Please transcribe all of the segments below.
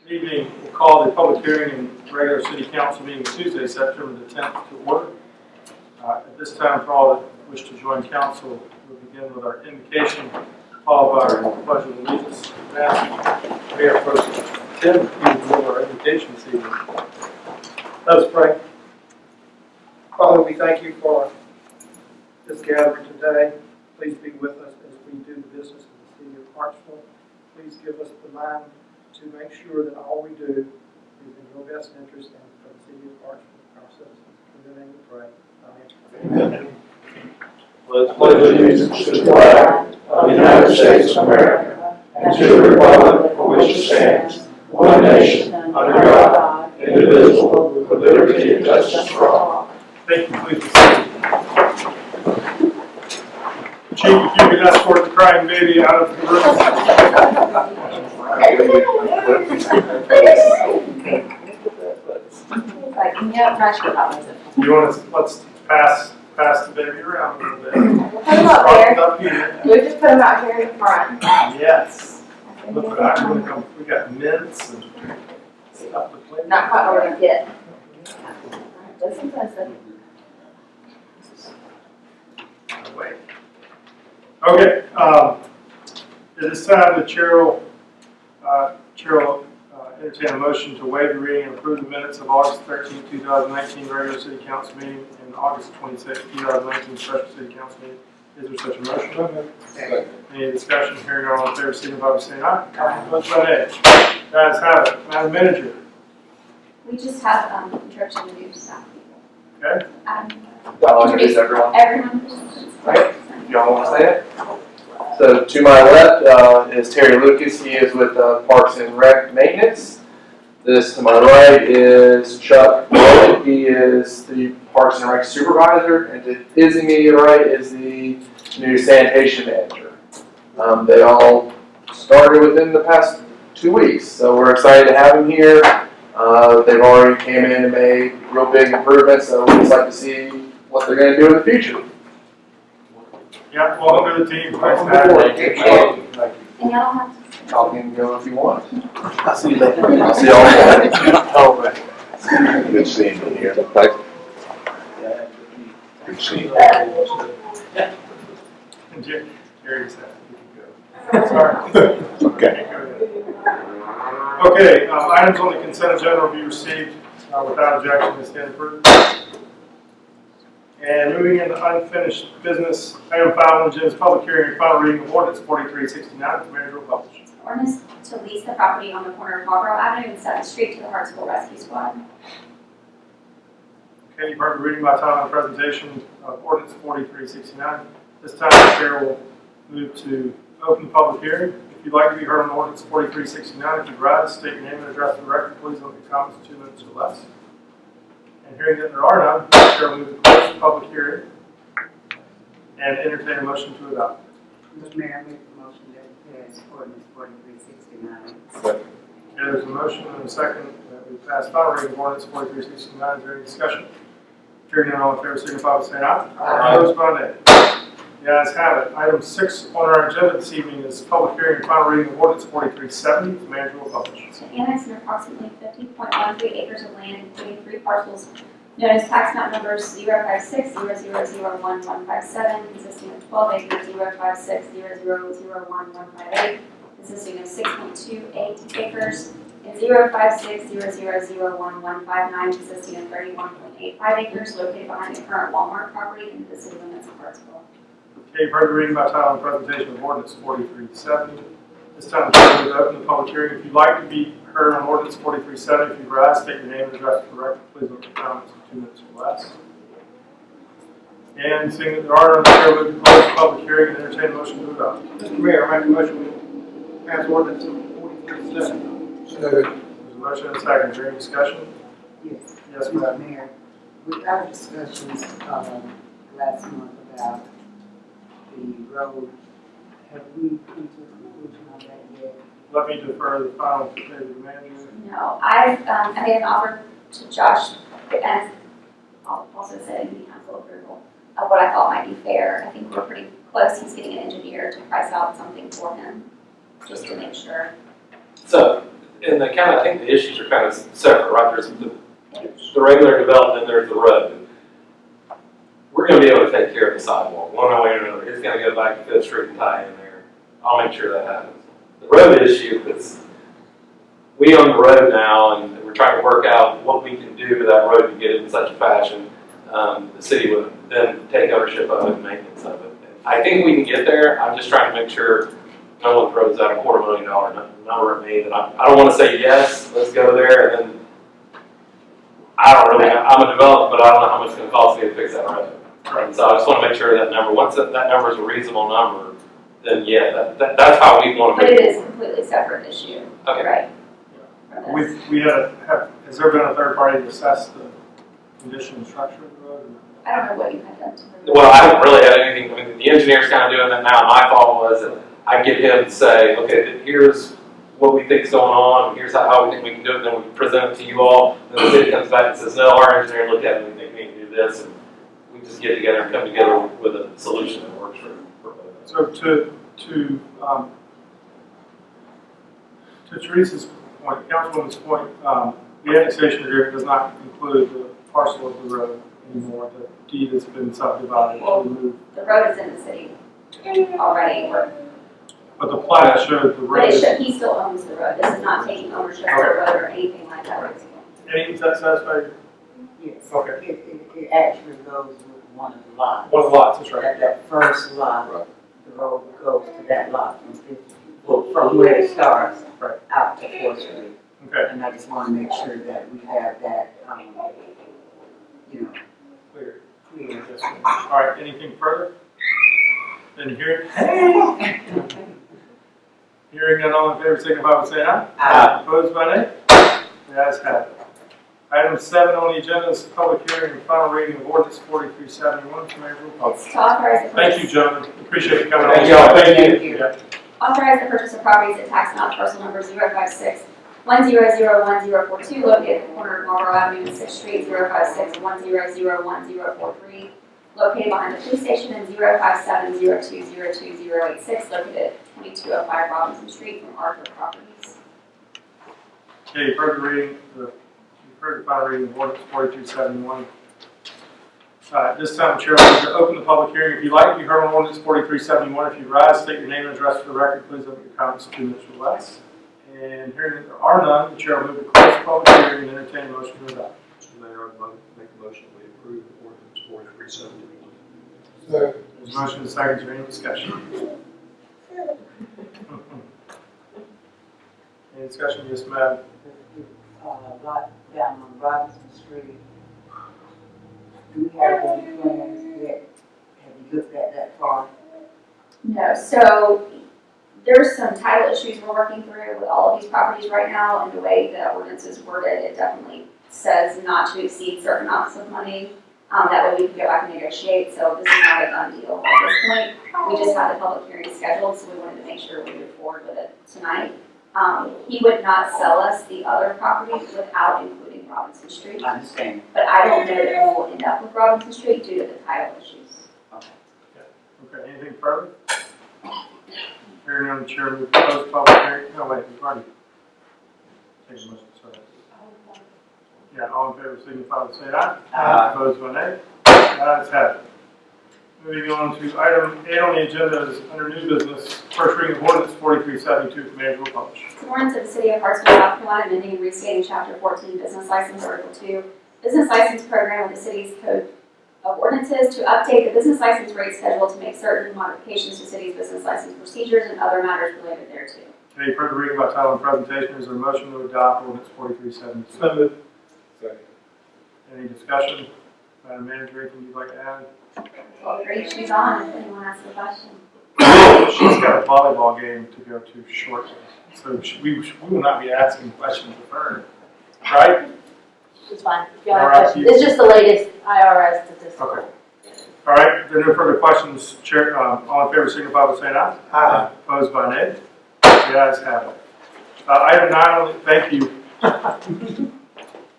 Evening, we'll call the public hearing and regular city council meeting Tuesday, September the 10th to order. At this time, for all that wish to join council, we'll begin with our invocation, followed by our pledge of allegiance. Mayor Pro Tem, please do our invocation this evening. Let us pray. Father, we thank you for this gathering today. Please be with us as we do the business of the city of Hartsville. Please give us the mind to make sure that all we do is in your best interest and for the city of Hartsville, our citizens. In your name we pray. Amen. Let's pledge allegiance to the flag of the United States of America and to the republic for which it stands, one nation, under God, indivisible, with liberty and justice for all. Thank you. Please be seated. Chief, if you could escort the crying baby out of the room. You want to let's pass the baby around a little bit. We'll put them up here. We'll just put them out here in the front. Yes. Look what I'm going to. We got mints and stuff to play. Not quite what we're gonna get. Just in case. Wait. Okay. At this time, the chair will entertain a motion to waive the reading and approve the minutes of August 13, 2019 regular city council meeting and August 26, 2019 special city council meeting. Is there such a motion? Any discussion? Hearing none, all in favor, signify by saying aye. Opposed by nay. Guys have it. Madam Manager. We just have introduction to new staff people. Okay. I'll introduce everyone. Everyone. Right? Y'all want to say it? So to my left is Terry Lucas. He is with Parks and Rec Maintenance. This to my right is Chuck Boyd. He is the Parks and Rec Supervisor. And to his immediate right is the new Sanitation Manager. They all started within the past 2 weeks, so we're excited to have them here. They've already came in and made real big improvements, so we'd just like to see what they're going to do in the future. Yeah, welcome to the team. Nice to have you. And y'all have to. Y'all can go if you want. I'll see you later. I'll see y'all later. All right. Good seeing you here. Good seeing you. Jerry said you can go. Sorry. Okay. Okay, items on the consent agenda will be received without objection and stand approved. And moving into unfinished business, item 5 on the agenda is public hearing and final reading of ordinance 4369. The manager will publish. Ordinance to lease the property on the corner of Marlboro Avenue and 7th Street to the Hartsville Rescue Squad. Okay, you've heard the reading by title and presentation of ordinance 4369. This time the chair will move to open the public hearing. If you'd like to be heard on ordinance 4369, if you'd rise, state your name and address for the record. Please limit your comments to 2 minutes or less. And hearing that there are none, the chair will move to close the public hearing and entertain a motion to adopt. Mr. Mayor, I make the motion that we pass ordinance 4369. Okay, there's a motion and a second that we pass final reading of ordinance 4369. Is there any discussion? Hearing none, all in favor, signify by saying aye. Aye. Opposed by nay. The ayes have it. Item 6 on our agenda this evening is public hearing and final reading of ordinance 4370. The manager will publish. To annex an approximately 50.13 acres of land, including 3 parcels known as tax map numbers 05600011157, consisting of 12 acres, 05600011158, consisting of 6.28 acres, and 05600011159, consisting of 31.85 acres, located behind the current Walmart property in the city limits of Hartsville. Okay, you've heard the reading by title and presentation of ordinance 4370. This time, the chair will open the public hearing. If you'd like to be heard on ordinance 4370, if you rise, state your name and address for the record. Please limit your comments to 2 minutes or less. And seeing that there are none, the chair will move to close the public hearing and entertain a motion to adopt. Mr. Mayor, I make a motion to pass ordinance 4370. There's a motion and a second. Is there any discussion? Yes. Yes, Mr. ma'am. Mayor, we had discussions last month about the road. Have we come to a conclusion on that yet? Let me defer the final to the manager. No, I made an offer to Josh, and I'll also say in council approval of what I thought might be fair. I think we're pretty close. He's getting an engineer to price out something for him, just to make sure. So in the county, I think the issues are kind of separate, right? There's the regular development, and there's the road. We're gonna be able to take care of the sidewalk, one way or another. It's gonna go back to Fifth Street and tie in there. I'll make sure that happens. The road issue is, we own the road now, and we're trying to work out what we can do to that road to get it in such a fashion, the city would then take ownership of it and maintenance of it. I think we can get there. I'm just trying to make sure no one throws out a $250,000 number at me that I don't want to say yes, let's go there, and then I don't really know. I'm a developer, but I don't know how much it's going to cost me to fix that road. Right. So I just want to make sure that number, once that number is a reasonable number, then yeah, that's how we want to But make it it. is a completely separate issue, Okay. right? From this. We has there been a third party to assess the condition and structure of the road? I don't know what you had done to the. Well, I haven't really had anything. I mean, the engineer's kind of doing that now. My thought was that I get him to say, okay, here's what we think is going on, here's how we think we can do it, then we present it to you all, then the city comes back and says, no, our engineer looked at it, we think we can do this, and we just get together and come together with a solution that works for both of us. So to Teresa's point, Councilwoman's point, the annexation agreement does not include the parcel of the road anymore. The deed has been subdivided to remove. The road is in the city already, But the plat showed the but road. he still owns the road. This is not taking ownership of the road or anything like that. Any, is that satisfactory? Yes. Okay. It actually goes with one of the lots. One of the lots, that's right. That first lot, the road goes to that lot from where it starts Right. out to 4th Street. Okay, And I just want to make sure that we have that, clear. clear. All right, anything further? Then hearing none, all in favor, signify by saying aye. Aye. Opposed by nay? The ayes have it. Item 7 on the agenda is public hearing and final reading of ordinance 4371. Mayor, roll call. It's to authorize the purchase. Thank you, gentlemen. Appreciate you coming. Thank y'all. Thank you. Yeah. Authorize the purchase of properties at tax amount parcel number 056-1001-042 located at the corner of Marlboro Avenue and 6th Street, 056-1001-043 located behind the police station, and 057-02-02086 located at 2205 Robinson Street from Arthur Properties. Okay, you've heard the final reading of ordinance 4371. This time, the chair will to open the public hearing. If you'd like to be heard on ordinance 4371, if you rise, state your name and address for the record, please limit your comments to 2 minutes or less. And hearing that there are none, the chair will move to close the public hearing and entertain a motion to adopt. Mr. Mayor, I'd make a motion we approve ordinance 4371. There's a motion and a second. Is there any discussion? Any discussion? Yes, ma'am. Lot down on Robinson Street. Do we have any plans yet? Have you looked at that far? No, so there's some title issues we're working through with all of these properties right now, and the way the ordinance is worded, it definitely says not to exceed certain amounts of money. That way we can go back and negotiate, so this is not a done deal at this point. We just had the public hearing scheduled, so we wanted to make sure we move forward with it tonight. He would not sell us the other properties without including Robinson Street, I understand. but I don't know that we will end up with Robinson Street due to the title issues. Okay, anything further? Hearing none, the chair will close the public hearing. No, wait, we've already taken a motion, sorry. Yeah, all in favor, signify by saying aye. Aye. Opposed by nay? The ayes have it. Moving on to item 8 on the agenda is under new business, first reading of ordinance 4372, the mayor will publish. It's an ordinance of the city of Hartsville, South Carolina, amending and restating chapter 14, business license, article 2, business license program of the city's code of ordinances to update the business license rate schedule to make certain modifications to city's business license procedures and other matters related thereto. Okay, you've heard the reading by title and presentation. Is there a motion to adopt ordinance 4372? So moved. Second. Any discussion? Madam Manager, anything you'd like to add? Well, great, she's on if anyone has a question. She's got a volleyball game to go to shortly, so we will not be asking questions of her, right? It's fine. If y'all All have right, questions. It's just the latest IRS statistics. Okay. All right, if there are no further questions, Chair, all in favor, signify by saying aye. Aye. Opposed by nay? The ayes have it. Item 9 on the, thank you.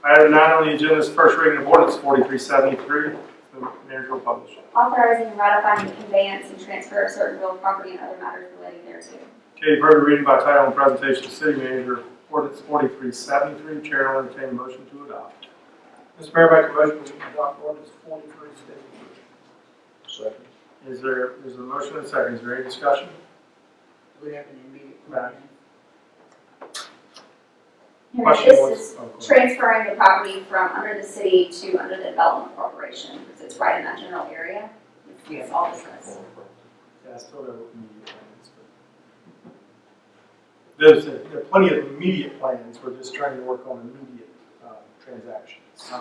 Item 9 on the agenda is first reading of ordinance 4373. The manager will publish. Authorizing and ratifying the conveyance and transfer of certain real property and other matters relating thereto. Okay, you've heard the reading by title and presentation. The city manager ordinance 4373. Chair will entertain a motion to adopt. Mr. Mayor, make a motion to adopt ordinance 4373. Second. There's a motion and a second. Is there any discussion? Do we have an immediate plan? And Question this was- is oh, go ahead. transferring the property from under the city to under the development corporation, because it's right in that general area. It's all discussed. Yeah, I still have immediate plans, but there are plenty of immediate plans. We're just trying to work on immediate transactions.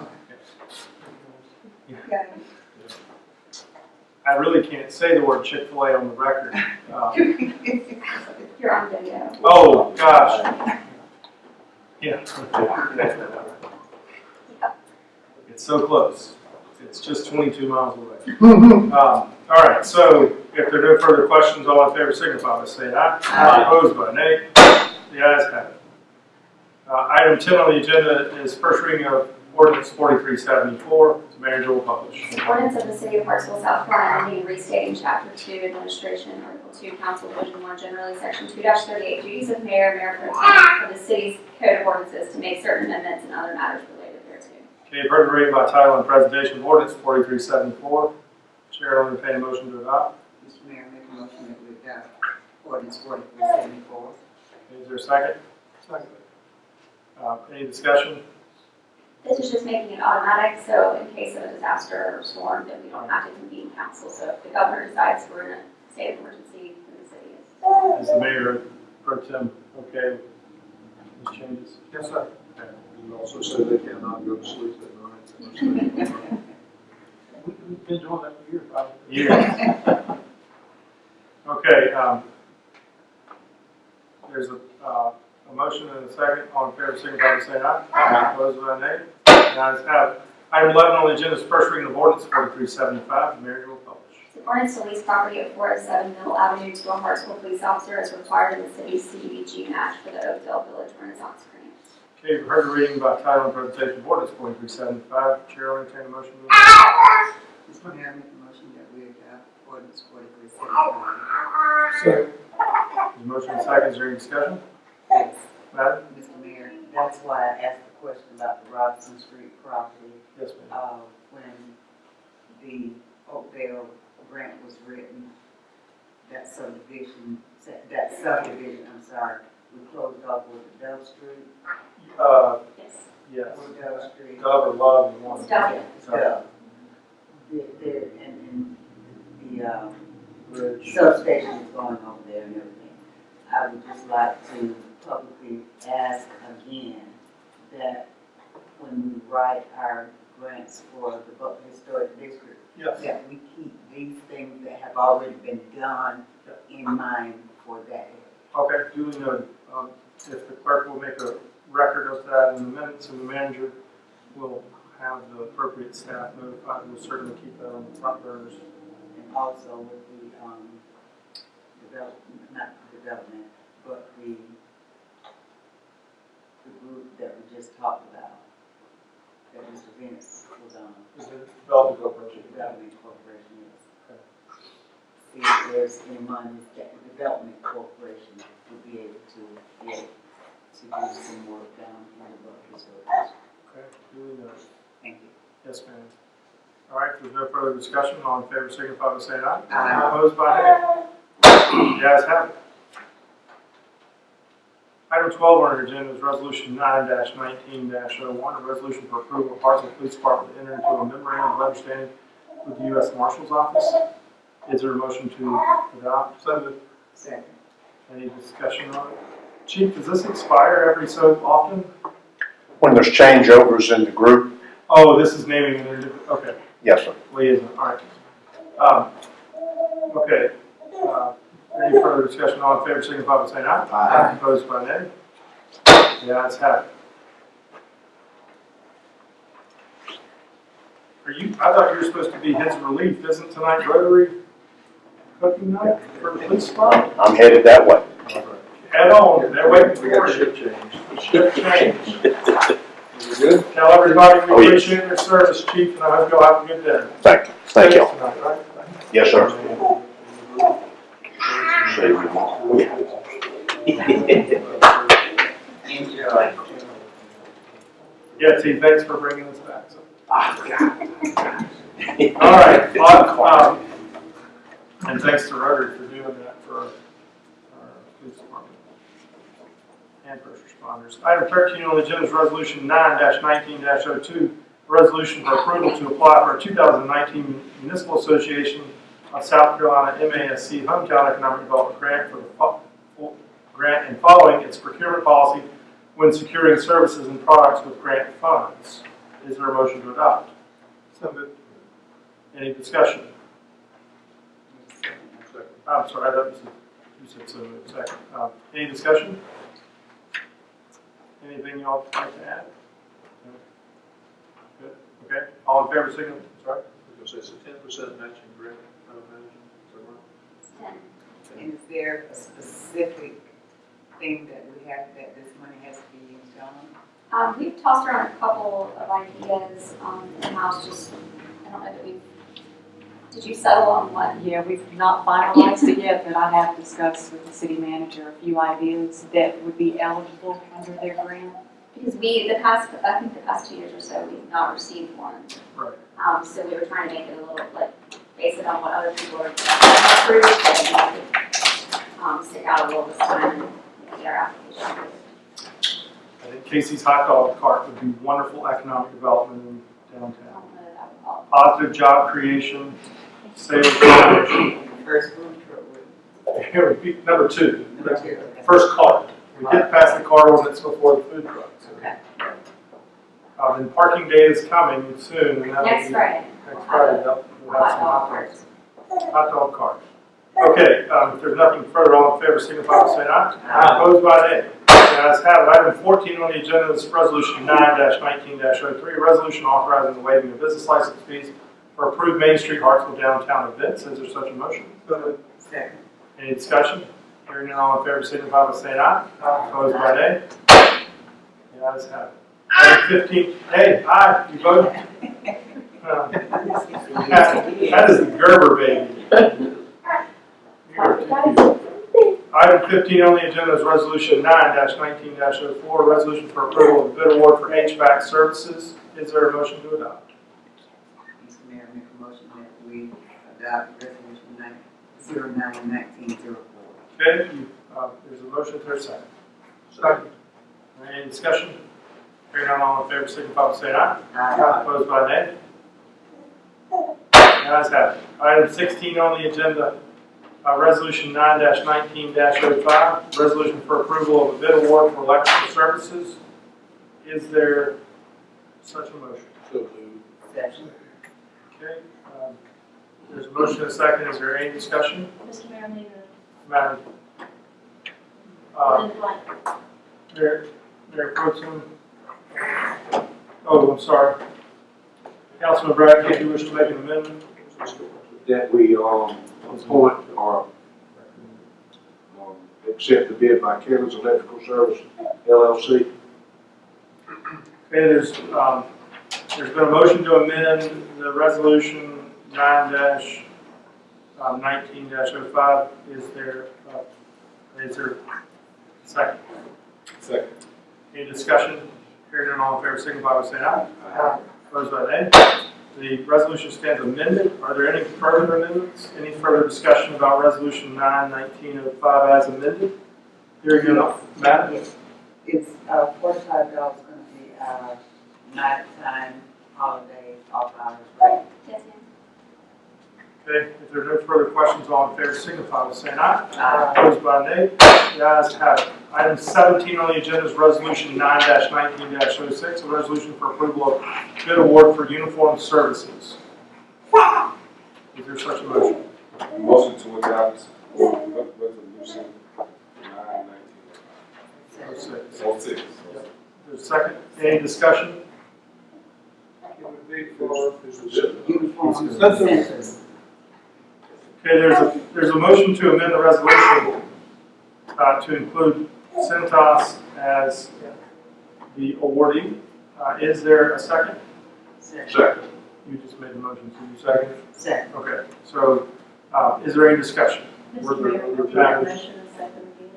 Okay. I really can't say the word Chick-fil-A on the record. You're on video. Oh, gosh. Yeah. It's so close. It's just 22 miles away. All right, so if there are no further questions, all in favor signify by saying aye. Aye. Opposed by nay. The ayes have it. Item 10 on the agenda is first reading of ordinance 4374. The manager will publish. Ordinance of the City of Hartsville, South Carolina, amending and restating Chapter 2, Administration, Article 2, Council, Division 1, generally, Section 2-38, duties of mayor pro tem of the city's code of ordinances to make certain amendments and other matters related thereto. Okay, you've heard the reading by title and presentation of ordinance 4374. Chair will entertain a motion to adopt. Mr. Mayor, make a motion that we adopt ordinance 4374. Is there a second? Second. Any discussion? This is just making it automatic, so in case of a disaster or storm, that we don't have to convene council. So if the governor decides we're in a state of emergency, then the city is. Is the mayor pro tem okay with these changes? Yes, sir. You also say they cannot go to sleep at night. We've been doing that for years, Bob. Yeah. Okay, there's a motion and a second. All in favor, signify by saying aye. Aye. Opposed by nay. The ayes have it. Item 11 on the agenda is first reading of ordinance 4375. The manager will publish. It's an ordinance to lease property at 407 Middle Avenue to a Hartsville police officer as required in the city's CDBG match for the Oakdale Village Renaissance Grant. Okay, you've heard the reading by title and presentation of ordinance 4375. Chair will entertain a motion. Mr. Mayor, make a motion that we adopt ordinance 4375. Second. There's a motion and a second. Is there any discussion? Yes. Madam? Mr. Mayor, that's why I asked the question about the Robinson Street property. Yes, ma'am. When the Oakdale grant was written, that subdivision, I'm sorry, we closed off with the Dove Street. Yes. Yes. Or Dove Street. Dove or Love is one. It's Dove. Dove. And the Bridge. substation is going over there and everything. I would just like to publicly ask again that when we write our grants for the Butler Historic District, Yes. that we keep these things that have already been done in mind for that area. Okay, duly noted. If the clerk will make a record of that in the minutes, and the manager will have the appropriate staff notified, we'll certainly keep that on the front burners. And also with the, but the group that we just talked about, that Mr. Venus was on, Is it Development Corporation? Development Corporation, yes. Okay. See if there's any money that the Development Corporation would be able to get to do some work down in the Butler Historic District. Okay, duly noted. Thank you. Yes, ma'am. All right, if there's no further discussion, all in favor signify by saying aye. Aye. Opposed by nay. The ayes have it. Item 12 on our agenda is resolution 9-19-01, a resolution for approval of Hartsville Police Department to enter into a memorandum of understanding with the U.S. Marshal's Office. Is there a motion to adopt? Second. Any discussion on it? Chief, does this expire every so often? When there's changeovers in the group, Oh, this is naming an individual. Okay, yes, sir. liaison. All right. Okay. Any further discussion? All in favor, signify by saying aye. Aye. Opposed by nay. The ayes have it. I thought you were supposed to be his relief. Isn't tonight Rotary cooking night for the police department? I'm headed that way. Head on. They're waiting for you. Ship change. You good? Tell everybody we Oh, yes. appreciate their service, Chief, and I hope you'll have a good day. Thank you. Thank you. Tonight, right? Yes, sir. Enjoy. Yeah, T, thanks for bringing us back. So. All right, and thanks to Rotary for doing that for our police department and first responders. Item 13 on the agenda is Resolution 9-19-02, resolution for approval to apply for a 2019 Municipal Association of South Carolina MASC Hometown Economic Development Grant for the grant and following its procurement policy when securing services and products with grant funds. Is there a motion to adopt? So moved. Any discussion? I'm sorry, I thought you said so moved. Second. Any discussion? Anything y'all would like to add? No? Good. Okay. All in favor, signal. Sorry. Because it's a 10% matching grant, I would imagine. Is that right? 10. And is there a specific thing that we have, that this money has to be used on? We've tossed around a couple of ideas in-house, just, I don't know that we've, did you settle on one? Yeah, we've not finalized it yet, but I have discussed with the city manager a few ideas that would be eligible under their grant. Because I think the past 2 years or so, we've not received one. Right. So we were trying to make it a little, like, based on what other people are approved, and we could stick out a little this time and get our application. I think Casey's hot dog cart would be wonderful economic development in I downtown. don't know that I would call Positive job creation, sales promotion. First food truck would, Here would be number 2. number 2. Okay. First cart. We did pass the cart ordinance before the food trucks. Okay. And parking day is coming soon. And that'll Next be- Friday. Next Friday, we'll have some Hot hot dog dogs. Hot dog cart. Okay, if there's nothing further, all in favor, signify by saying aye. Aye. Opposed by nay. The ayes have it. Item 14 on the agenda is Resolution 9-19-03, a resolution authorizing the waiving of business license fees for approved Main Street Hartsville downtown events. Is there such a motion? Second. Any discussion? Hearing none, all in favor, signify by saying aye. Opposed by nay. The ayes have it. Item 15, hey, aye, you voted? That is the Gerber baby. Item 15 on the agenda is Resolution 9-19-04, a resolution for approval of bid award for HVAC services. Is there a motion to adopt? Mr. Mayor, make a motion that we adopt resolution 09-1904. Okay, there's a motion, there's a second. Second. Any discussion? Hearing none, all in favor, signify by saying aye. Aye. Opposed by nay. The ayes have it. Item 16 on the agenda, Resolution 9-19-05, resolution for approval of a bid award for electrical services. Is there such a motion? So moved. Second. Okay, there's a motion and a second. Is there any discussion? Mr. Mayor, I need Madam, a blank. Mayor Pro Tem. Oh, I'm sorry. Councilman Bradley, if you wish to make an amendment. That we appoint or accept the bid by Kelly's Electrical Service LLC. Okay, there's been a motion to amend the resolution 9-19-05. Is there a second? Second. Any discussion? Hearing none, all in favor, signify by saying aye. Aye. Opposed by nay. The resolution stands amended. Are there any further amendments? Any further discussion about resolution 9-19-05 as amended? Hearing none, Matt? It's $45 going to be our nighttime holiday off hours, right? Yes, ma'am. Okay, if there are no further questions, all in favor signify by saying aye. Aye. Opposed by nay. The ayes have it. Item 17 on the agenda is resolution 9-19-06, a resolution for approval of bid award for uniform services. Is there such a motion? Motion to adopt resolution 9-19-06. 06. There's a second. Any discussion? It would be for Uniform That's centers. Okay, there's a motion to amend the resolution to include Centos as the awardee. Is there a second? second. You just made the motion, so you second? Second. Okay, so is there any discussion? Mr. Mayor, Were there- motion and second again.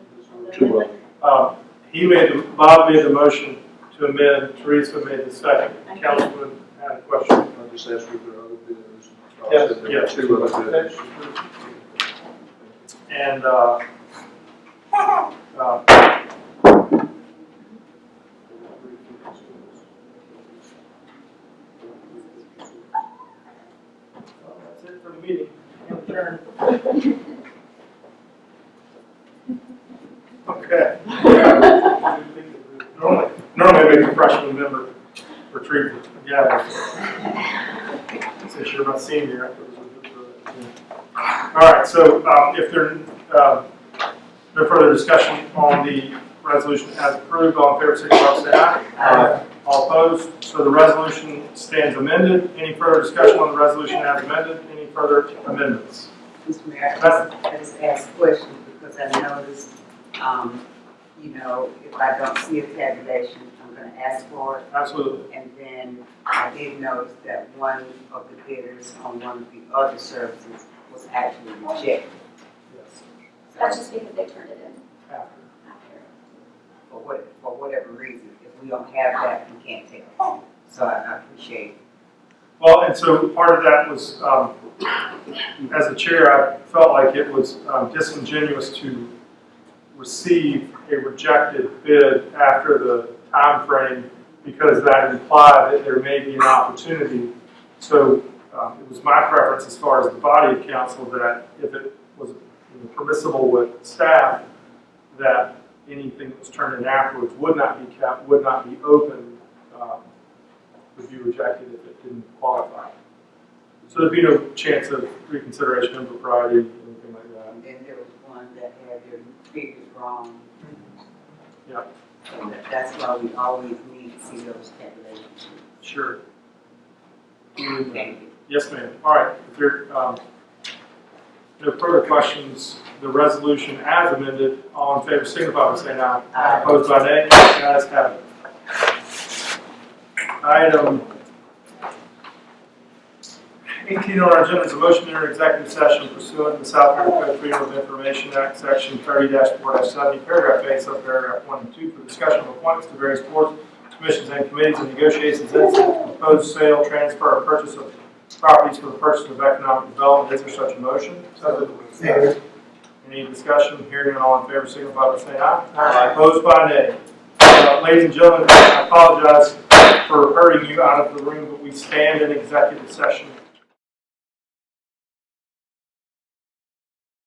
Two of them. Bob made the motion to amend, Teresa made the second. Councilman had a question. I just asked if there are other bidders. Yes, There were yes. two other bidders. And, that's it for the meeting. Adjourn. Okay. Normally I make a freshman member retreat. Yeah. Since you're my senior. All right, so if there no further discussion on the resolution as approved, all in favor, signify by saying aye. Aye. All opposed, so the resolution stands amended. Any further discussion on the resolution as amended? Any further amendments? Mr. Mayor, I just asked a question because I noticed, if I don't see a tabulation, I'm gonna ask for it. Absolutely. And then I did notice that one of the bidders on one of the other services was actually rejected. Yes. That's just because they turned it in After. after. For whatever reason, if we don't have that, we can't take it home. So I appreciate it. Well, and so part of that was, as the chair, I felt like it was disingenuous to receive a rejected bid after the time frame because that implied that there may be an opportunity. So it was my preference as far as the body of council that if it was permissible with staff, that anything that was turned in afterwards would not be kept, would not be open, would be rejected if it didn't qualify. So there'd be no chance of reconsideration, impropriety, anything like that. And then there was one that had their figures wrong. Yeah. So that's why we always need to see those tabulations. Sure. Thank you. Yes, ma'am. All right. If there no further questions, the resolution as amended, all in favor signify by saying aye. Aye. Opposed by nay. Ayes have it. Item 18 on our agenda is a motion to enter executive session pursuant to the South Carolina Code Freedom of Information Act, Section 30-4-70, paragraph A, subparagraph 1 and 2, for discussion of appointments to various boards, commissions, and committees and negotiations incident to proposed sale, transfer, or purchase of properties for the purpose of economic development. Is there such a motion? Second. Any discussion? Hearing none, all in favor, signify by saying aye. Aye. Opposed by nay. Ladies and gentlemen, I apologize for hurrying you out of the room, but we stand in executive session